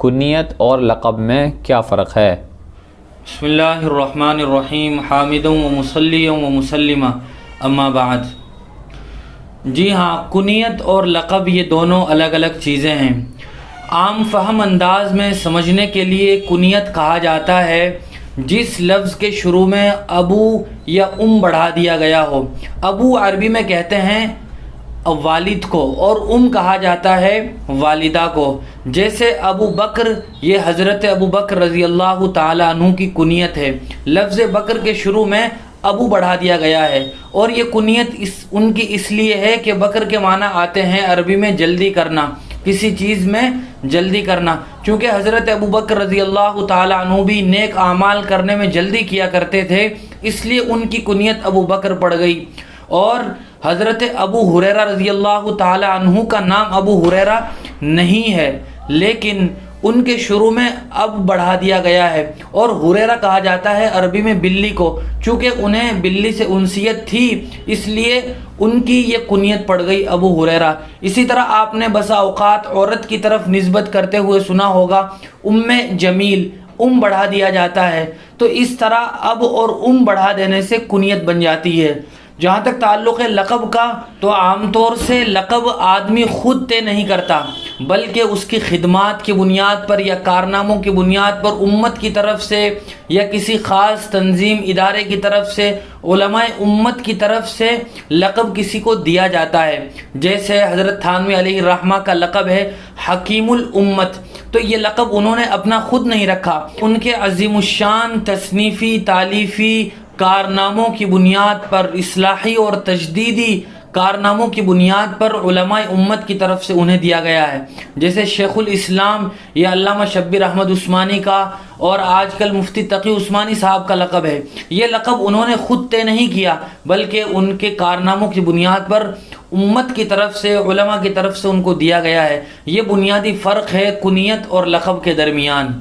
کنیت اور لقب میں کیا فرق ہے؟ بسم اللہ الرحمن الرحیم، حامدا و مصلیا و مسلما، اما بعد۔ جی ہاں، کنیت اور لقب یہ دونوں الگ الگ چیزیں ہیں۔ عام فہم انداز میں سمجھنے کے لیے کنیت کہا جاتا ہے جس لفظ کے شروع میں ابو یا بڑھا دیا گیا ہو۔ ابو عربی میں کہتے ہیں والد کو، اور کہا جاتا ہے والدہ کو۔ جیسے ابو بکر، یہ حضرت ابو بکر رضی اللہ تعالیٰ عنہ کی کنیت ہے۔ لفظ بکر کے شروع میں ابو بڑھا دیا گیا ہے، اور یہ کنیت ان کی اس لیے ہے کہ بکر کے معنی آتے ہیں عربی میں جلدی کرنا، کسی چیز میں جلدی کرنا۔ چونکہ حضرت ابو بکر رضی اللہ تعالیٰ عنہ بھی نیک اعمال کرنے میں جلدی کیا کرتے تھے، اس لیے ان کی کنیت ابو بکر پڑ گئی۔ اور حضرت ابو ہریرہ رضی اللہ تعالی عنہ کا نام ابو ہریرہ نہیں ہے، لیکن ان کے شروع میں اب بڑھا دیا گیا ہے، اور ہریرہ کہا جاتا ہے عربی میں بلی کو۔ چونکہ انہیں بلی سے انسیت تھی، اس لیے ان کی یہ کنیت پڑ گئی ابو ہریرہ۔ اسی طرح آپ نے بسا اوقات عورت کی طرف نسبت کرتے ہوئے سنا ہوگا جمیل، بڑھا دیا جاتا ہے، تو اس طرح اب اور بڑھا دینے سے کنیت بن جاتی ہے۔ جہاں تک تعلق ہے لقب کا، تو عام طور سے لقب آدمی خود طے نہیں کرتا، بلکہ اس کی خدمات کی بنیاد پر یا کارناموں کی بنیاد پر امت کی طرف سے یا کسی خاص تنظیم ادارے کی طرف سے، علماء امت کی طرف سے لقب کسی کو دیا جاتا ہے۔ جیسے حضرت تھانوی علیہ الرحمہ کا لقب ہے حکیم الامت، تو یہ لقب انہوں نے اپنا خود نہیں رکھا، ان کے عظیم الشان تصنیفی تالیفی کارناموں کی بنیاد پر، اصلاحی اور تجدیدی کارناموں کی بنیاد پر علماء امت کی طرف سے انہیں دیا گیا ہے۔ جیسے شیخ الاسلام یا علامہ شبیر احمد عثمانی کا، اور آج کل مفتی تقی عثمانی صاحب کا لقب ہے۔ یہ لقب انہوں نے خود طے نہیں کیا، بلکہ ان کے کارناموں کی بنیاد پر امت کی طرف سے، علماء کی طرف سے ان کو دیا گیا ہے۔ یہ بنیادی فرق ہے کنیت اور لقب کے درمیان۔